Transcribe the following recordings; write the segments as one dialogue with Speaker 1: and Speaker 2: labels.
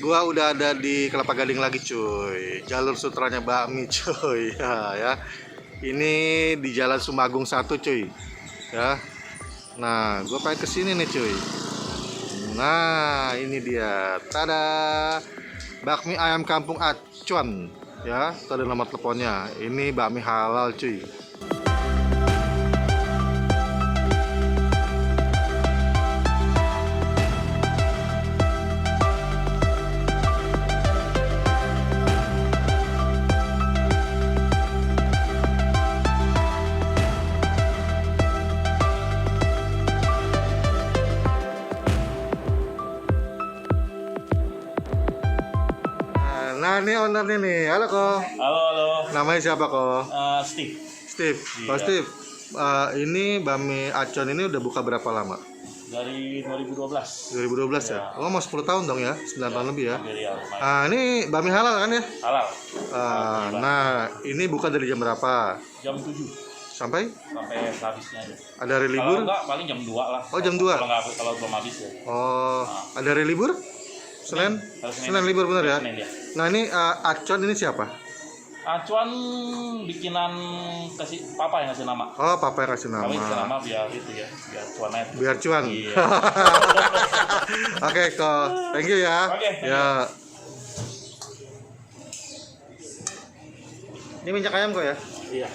Speaker 1: gua udah ada di Kelapa Gading lagi cuy. Jalur sutranya bakmi cuy. Ya. Ini di Jalan Sumagung 1 cuy. Ya. Nah, gua pengen kesini nih cuy. Nah, ini dia. Tada. Bakmi ayam kampung Acuan. Ya, tadi nomor teleponnya. Ini bakmi halal cuy. Nah, ini ownernya nih. Halo, Ko.
Speaker 2: Halo, halo.
Speaker 1: Namanya siapa, Ko?
Speaker 2: Steve.
Speaker 1: Steve. Oh,
Speaker 2: Iya.
Speaker 1: Steve. Ini bakmi Acuan ini udah buka berapa lama?
Speaker 2: Dari 2012.
Speaker 1: 2012 ya? Oh, mau 10 tahun dong ya? 9 tahun lebih ya?
Speaker 2: Hampir ya, lumayan.
Speaker 1: Ini bakmi halal kan ya?
Speaker 2: Halal.
Speaker 1: Nah, ini buka dari jam berapa?
Speaker 2: Jam 7
Speaker 1: Sampai?
Speaker 2: sampai habisnya aja.
Speaker 1: Ada hari
Speaker 2: Kalau
Speaker 1: libur?
Speaker 2: enggak paling jam 2 lah.
Speaker 1: Oh, jam 2?
Speaker 2: Kalau belum habis ya.
Speaker 1: Oh, ada hari libur? Senin?
Speaker 2: Hari
Speaker 1: Senin libur bener ya?
Speaker 2: Senin, ya.
Speaker 1: Nah, ini Acuan ini siapa?
Speaker 2: Acuan bikinan kasih papa yang ngasih nama.
Speaker 1: Oh, papa yang kasih
Speaker 2: Kami kasih
Speaker 1: nama.
Speaker 2: nama biar itu ya, biar cuan aja.
Speaker 1: Biar cuan.
Speaker 2: Iya.
Speaker 1: Oke, Ko. Thank you ya.
Speaker 2: Oke, thank you.
Speaker 1: Ya. Ini minyak ayam kok ya?
Speaker 2: Iya.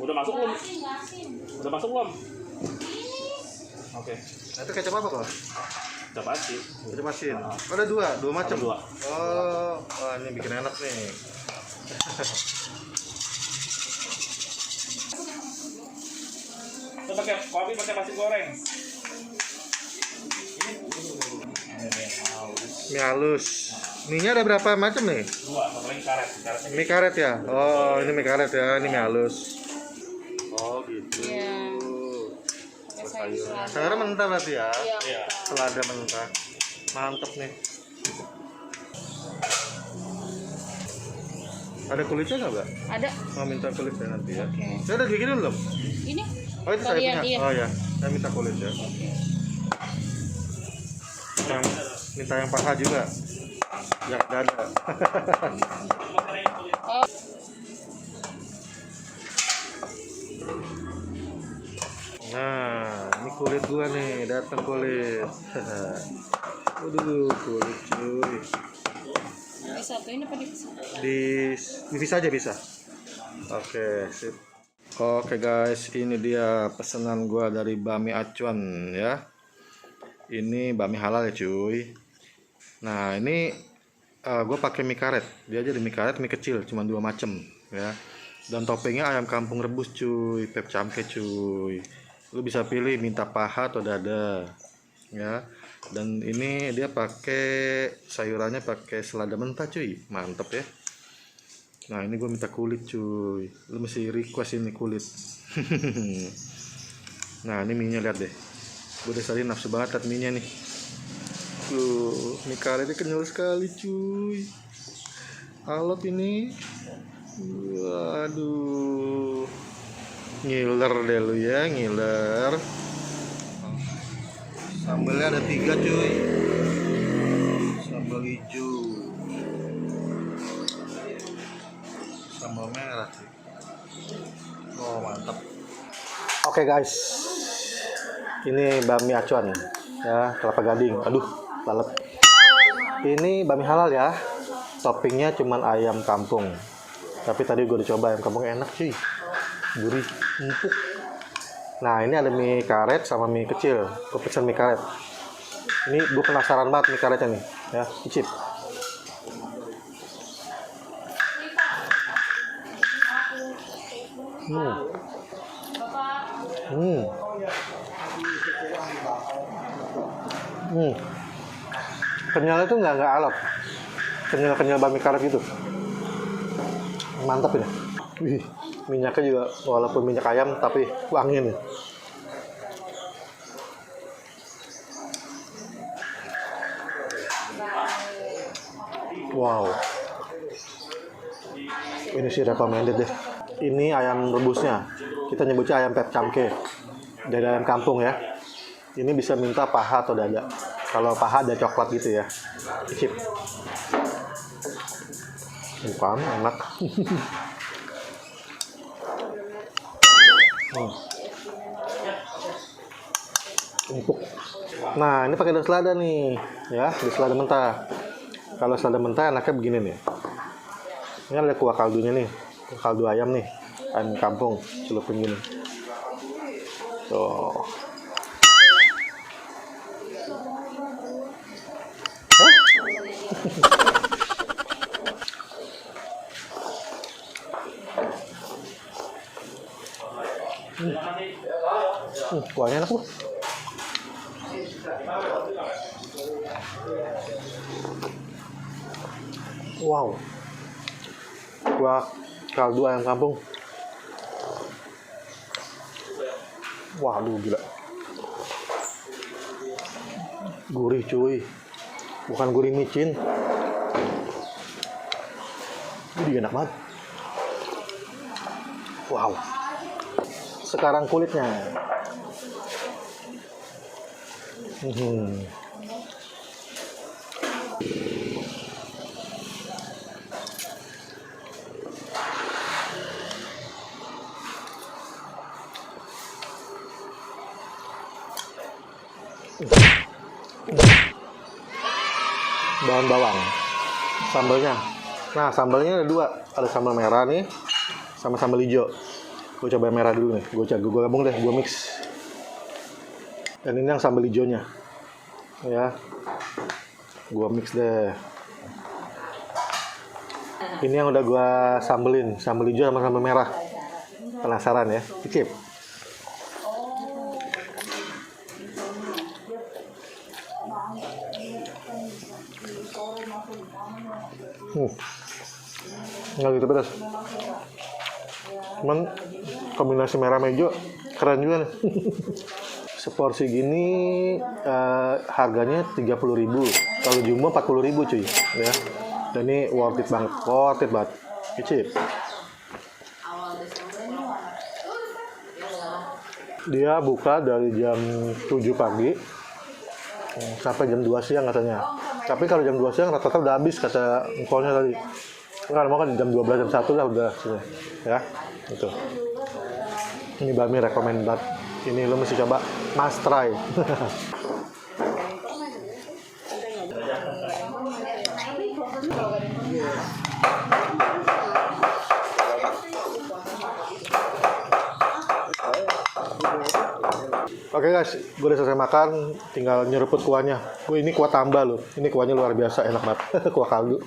Speaker 2: Udah masuk belum? Udah masuk belum? Oke.
Speaker 1: Nah, itu kecap apa kok?
Speaker 2: Udah pasti.
Speaker 1: Kecap asin. Oh, ada dua macam.
Speaker 2: Ada dua.
Speaker 1: Oh, wah ini bikin enak nih.
Speaker 2: Kita pakai kopi pakai pasir goreng.
Speaker 1: Mie halus. Mie-nya ada berapa macam nih?
Speaker 2: Dua, satu lagi karet.
Speaker 1: Mie karet ya? Oh, ini mie karet ya. Ini mie halus. Oh, gitu.
Speaker 3: Iya.
Speaker 1: Sayuran. Sayuran mentah berarti ya?
Speaker 2: Iya.
Speaker 1: Selada mentah. Mantep nih. Ada kulitnya nggak, Mbak?
Speaker 3: Ada.
Speaker 1: Mau minta kulitnya nanti ya.
Speaker 3: Oke.
Speaker 1: Saya udah gigit belum?
Speaker 3: Ini.
Speaker 1: Oh, itu saya
Speaker 3: Kalian,
Speaker 1: punya.
Speaker 3: iya.
Speaker 1: Oh ya, saya minta kulit ya. Minta yang paha juga. Ya, dada.
Speaker 3: Oh.
Speaker 1: Nah, ini kulit gua nih, datang kulit. Waduh, kulit cuy.
Speaker 3: Disatuin apa dipisah?
Speaker 1: Dipisah aja bisa. Oke, sip. Oke guys, ini dia pesanan gua dari bakmi Acuan ya. Ini bakmi halal ya cuy. Nah, ini gue pakai mie karet. Dia aja di mie karet, mie kecil, cuma 2 macam ya. Dan toppingnya ayam kampung rebus cuy, pep camke cuy. Lu bisa pilih minta paha atau dada ya. Dan ini dia pakai sayurannya pakai selada mentah cuy, mantep ya. Nah, ini gue minta kulit cuy. Lu mesti request ini kulit. Nah, ini mie nya lihat deh. Gue udah tadi nafsu banget liat mie nya nih. Mie karetnya kenyal sekali cuy. Alot ini. Waduh. Ngiler deh lu ya, ngiler. Sambalnya ada 3 cuy. Sambal hijau. Sambal merah cuy. Oh, mantap. Oke guys. Ini bakmi Acuan ya, Kelapa Gading. Aduh, lalep. Ini bakmi halal ya. Toppingnya cuman ayam kampung. Tapi tadi gue udah coba ayam kampung enak cuy. Gurih, empuk. Nah, ini ada mie karet sama mie kecil. Gue pesen mie karet. Ini gue penasaran banget mie karetnya nih. Ya, icip. Kenyalnya tuh nggak alot. Kenyal bakmi karet gitu. Mantap ini. Wih, minyaknya juga walaupun minyak ayam tapi wangi nih. Wow. Ini sih recommended deh. Ini ayam rebusnya. kita nyebutnya ayam pep camke dari ayam kampung ya. Ini bisa minta paha atau dada. Kalau paha ada coklat gitu ya. Icip. Bukan, enak. Empuk. Nah, ini pakai daun selada nih, ya, daun selada mentah. Kalau selada mentah enaknya begini nih. Ini ada kuah kaldunya nih, kaldu ayam nih, ayam kampung, celupin gini. Tuh. Kuahnya enak loh. Wow, kuah kaldu ayam kampung. Waduh, gila. Gurih cuy, bukan gurih micin. Ini enak banget. Wow. Sekarang kulitnya. Daun bawang, sambalnya. Nah, sambalnya ada dua, ada sambal merah nih, sama sambal hijau. Gue coba yang merah dulu nih, gue gabung deh, gue mix. Dan ini yang sambal hijaunya, ya, gue mix deh. Ini yang udah gue sambelin, sambal hijau sama sambal merah. Penasaran ya, icip. Nggak gitu pedas. Cuman kombinasi merah sama hijau keren juga nih. Seporsi gini harganya 30.000. Kalau jumbo 40.000 cuy, ya. Dan ini worth it banget, Icip. Dia buka dari jam 7 pagi sampai jam 2 siang katanya. Tapi kalau jam 2 siang rata-rata udah habis kata empolnya tadi. Kalau mau kan jam 12 jam 1 lah udah sini. Ya, itu. Ini bami rekomend banget. Ini lo mesti coba, must try. Oke guys, gue udah selesai makan, tinggal nyeruput kuahnya. Ini kuah tambah loh, ini kuahnya luar biasa, enak banget, kuah kaldu.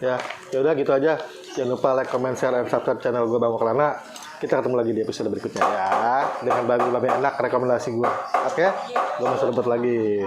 Speaker 1: Ya udah gitu aja. Jangan lupa like, comment, share, dan subscribe channel gue Bang Kelana. Kita ketemu lagi di episode berikutnya ya, dengan babi enak rekomendasi gue. Oke, gue mau seruput lagi.